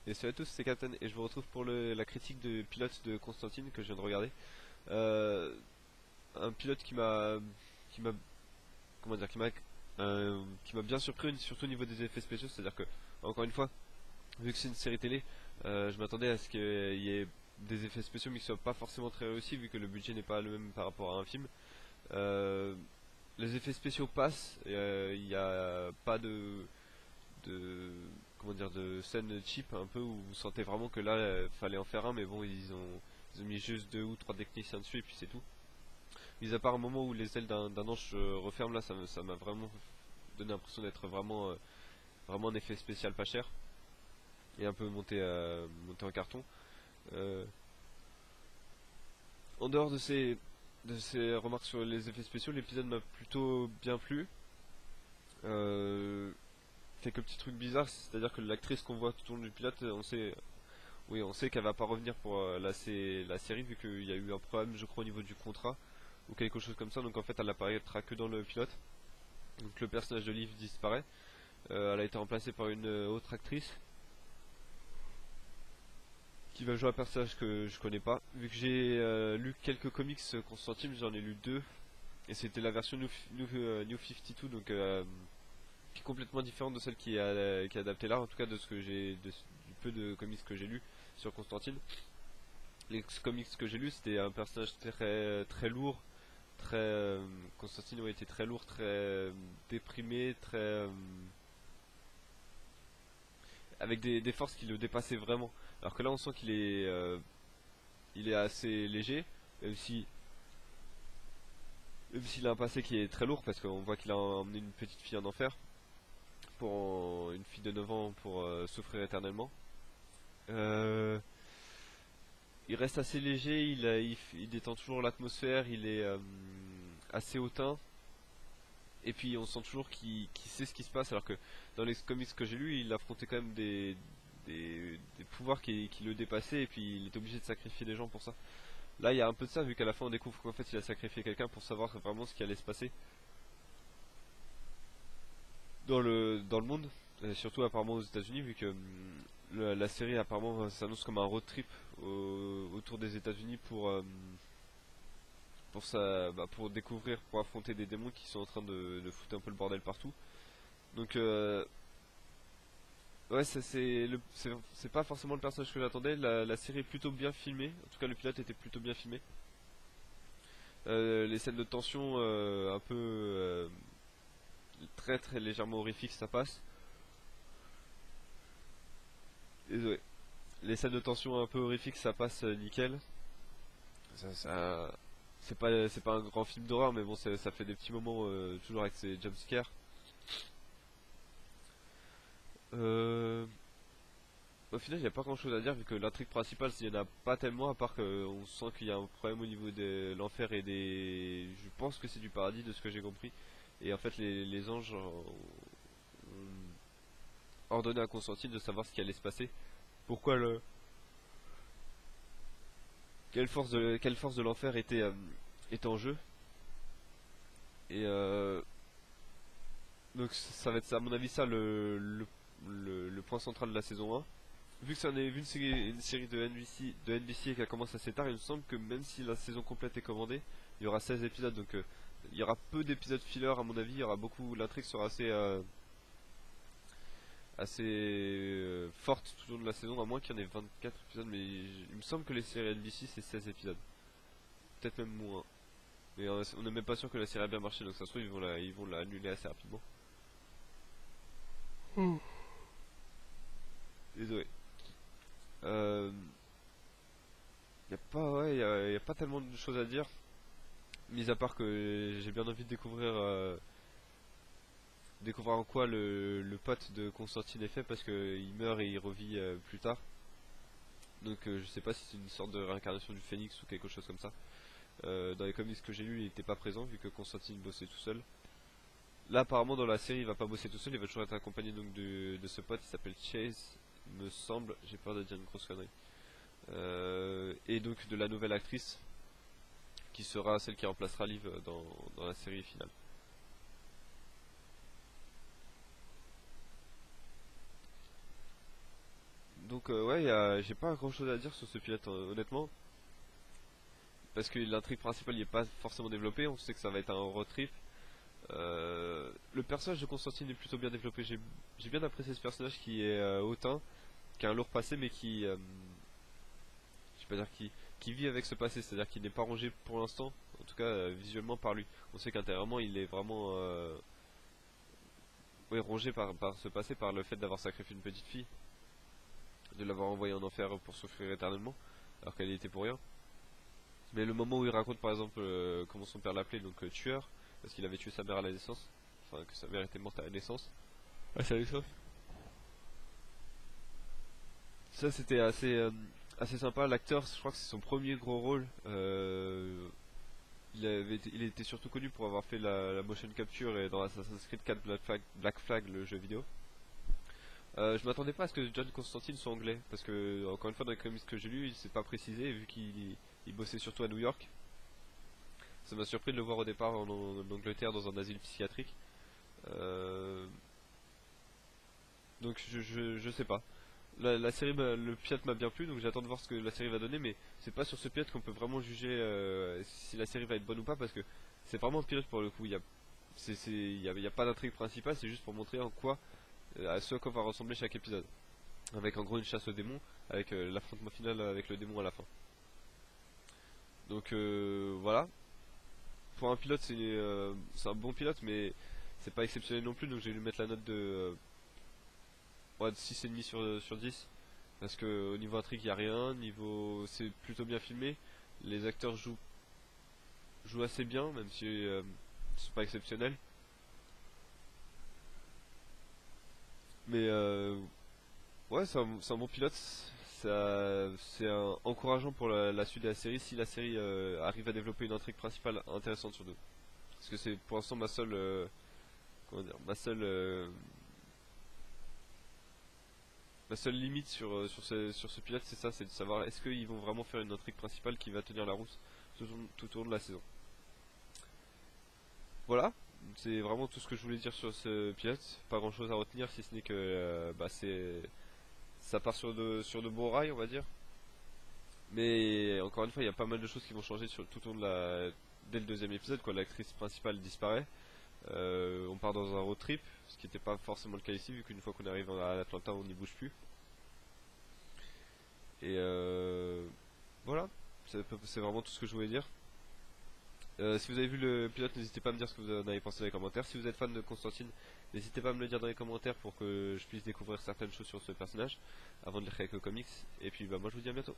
Et salut à tous, c'est Captain et je vous retrouve pour la critique de pilote de Constantine que je viens de regarder. Euh, un pilote qui m'a, comment dire, qui m'a bien surpris, surtout au niveau des effets spéciaux. C'est-à-dire que, encore une fois, vu que c'est une série télé, je m'attendais à ce qu'il y ait des effets spéciaux mais qui soient pas forcément très réussis vu que le budget n'est pas le même par rapport à un film. Euh, les effets spéciaux passent, il n'y a pas de comment dire de scène cheap un peu où vous sentez vraiment que là fallait en faire un, mais bon ils ont mis juste deux ou trois techniciens dessus et puis c'est tout. Mis à part un moment où les ailes d'un ange se referment, là ça m'a vraiment donné l'impression d'être vraiment un effet spécial pas cher et un peu monté en carton. Euh, en dehors de ces remarques sur les effets spéciaux, l'épisode m'a plutôt bien plu. Euh, Quelques petits trucs bizarres, c'est-à-dire que l'actrice qu'on voit tout au long du pilote, on sait qu'elle va pas revenir pour la série vu qu'il y a eu un problème, je crois, au niveau du contrat ou quelque chose comme ça. Donc en fait, elle apparaîtra que dans le pilote. Donc le personnage de Liv disparaît. Elle a été remplacée par une autre actrice qui va jouer un personnage que je connais pas. Vu que j'ai lu quelques comics Constantine, j'en ai lu deux et c'était la version New 52, donc qui est complètement différente de celle qui est adaptée là, en tout cas de ce que du peu de comics que j'ai lu sur Constantine. Les comics que j'ai lu, c'était un personnage très lourd, très Constantine était très lourd, très déprimé, très avec des forces qui le dépassaient vraiment. Alors que là, on sent il est assez léger, même si même s'il a un passé qui est très lourd parce qu'on voit qu'il a emmené une petite fille en enfer pour une fille de 9 ans pour souffrir éternellement. Euh, il reste assez léger, il détend toujours l'atmosphère, il est assez hautain. Et puis on sent toujours qu'il sait ce qui se passe, alors que dans les comics que j'ai lus, il affrontait quand même des pouvoirs qui le dépassaient, et puis il était obligé de sacrifier des gens pour ça. Là, il y a un peu de ça, vu qu'à la fin on découvre qu'en fait il a sacrifié quelqu'un pour savoir vraiment ce qui allait se passer dans le monde, et surtout apparemment aux États-Unis, vu que la série apparemment s'annonce comme un road trip autour des États-Unis pour découvrir, pour affronter des démons qui sont en train de foutre un peu le bordel partout. Donc ouais, c'est pas forcément le personnage que j'attendais. La série est plutôt bien filmée, en tout cas le pilote était plutôt bien filmé. Les scènes de tension un peu très légèrement horrifiques, ça passe. Désolé. Les scènes de tension un peu horrifiques, ça passe nickel. Ça, c'est pas un grand film d'horreur, mais bon, ça fait des petits moments toujours avec ces jumpscares. Euh, Au final, il n'y a pas grand chose à dire vu que l'intrigue principale, il n'y en a pas tellement, à part qu'on sent qu'il y a un problème au niveau de l'enfer et des. Je pense que c'est du paradis de ce que j'ai compris. Et en fait, les anges ont ordonné à Constantine de savoir ce qui allait se passer. Pourquoi le. Quelle force de l'enfer était en jeu. Et donc, ça va être, à mon avis, ça le point central de la saison 1. Vu que une série de NBC et qu'elle commence assez tard, il me semble que même si la saison complète est commandée, il y aura 16 épisodes, donc il y aura peu d'épisodes filler à mon avis, il y aura beaucoup, l'intrigue sera assez forte tout au long de la saison, à moins qu'il y en ait 24 épisodes, mais il me semble que les séries NBC c'est 16 épisodes, peut-être même moins. Mais on n'est même pas sûr que la série a bien marché, donc ça se trouve ils vont la annuler assez rapidement. Désolé. Euh, y a pas tellement de choses à dire. Mis à part que j'ai bien envie de découvrir en quoi le pote de Constantine est fait parce qu'il meurt et il revit plus tard. Donc je sais pas si c'est une sorte de réincarnation du phénix ou quelque chose comme ça. Dans les comics que j'ai lus, il n'était pas présent vu que Constantine bossait tout seul. Là apparemment dans la série il va pas bosser tout seul, il va toujours être accompagné donc de ce pote, il s'appelle Chase, me semble, j'ai peur de dire une grosse connerie. Et donc de la nouvelle actrice qui sera celle qui remplacera Liv dans la série finale. Donc ouais, j'ai pas grand chose à dire sur ce pilote honnêtement, parce que l'intrigue principale n'est pas forcément développée, on sait que ça va être un road trip. Le personnage de Constantine est plutôt bien développé, j'ai bien apprécié ce personnage qui est hautain, qui a un lourd passé mais je vais pas dire qui vit avec ce passé, c'est-à-dire qu'il n'est pas rongé pour l'instant, en tout cas visuellement par lui. On sait qu'intérieurement il est vraiment ouais, rongé par ce passé, par le fait d'avoir sacrifié une petite fille, de l'avoir envoyée en enfer pour souffrir éternellement, alors qu'elle y était pour rien. Mais le moment où il raconte par exemple comment son père l'appelait, donc tueur, parce qu'il avait tué sa mère à la naissance, enfin que sa mère était morte à la naissance. Ah, ça ça. Ça c'était assez sympa. L'acteur, je crois que c'est son premier gros rôle. Il était surtout connu pour avoir fait la motion capture et dans Assassin's Creed 4 Black Flag, le jeu vidéo. Je m'attendais pas à ce que John Constantine soit anglais, parce que encore une fois dans les comics que j'ai lus, il s'est pas précisé, vu qu'il bossait surtout à New York. Ça m'a surpris de le voir au départ en Angleterre dans un asile psychiatrique. Euh, donc je sais pas. La série, le pilote m'a bien plu, donc j'attends de voir ce que la série va donner, mais c'est pas sur ce pilote qu'on peut vraiment juger si la série va être bonne ou pas, parce que c'est vraiment un pilote pour le coup. Il y a pas d'intrigue principale, c'est juste pour montrer en quoi, à ce à quoi va ressembler chaque épisode. Avec en gros une chasse aux démons, avec l'affrontement final avec le démon à la fin. Donc voilà. Pour un pilote, c'est un bon pilote, mais c'est pas exceptionnel non plus, donc je vais lui mettre la note ouais, de 6,5 sur 10. Parce que au niveau intrigue, il n'y a rien, niveau c'est plutôt bien filmé, les acteurs jouent assez bien, même si c'est pas exceptionnel. Mais ouais, c'est un bon pilote. C'est encourageant pour la suite de la série si la série arrive à développer une intrigue principale intéressante sur deux. Parce que c'est pour l'instant comment dire, ma seule limite sur ce pilote, c'est ça, c'est de savoir est-ce qu'ils vont vraiment faire une intrigue principale qui va tenir la route tout au long de la saison. Voilà, c'est vraiment tout ce que je voulais dire sur ce pilote. Pas grand chose à retenir si ce n'est que ça part sur de bons rails, on va dire. Mais encore une fois, il y a pas mal de choses qui vont changer tout au long dès le deuxième épisode, quoi. L'actrice principale disparaît. On part dans un road trip, ce qui n'était pas forcément le cas ici, vu qu'une fois qu'on arrive à Atlanta, on n'y bouge plus. Et voilà, c'est vraiment tout ce que je voulais dire. Si vous avez vu le pilote, n'hésitez pas à me dire ce que vous en avez pensé dans les commentaires. Si vous êtes fan de Constantine, n'hésitez pas à me le dire dans les commentaires pour que je puisse découvrir certaines choses sur ce personnage avant de lire quelques comics. Et puis bah moi je vous dis à bientôt.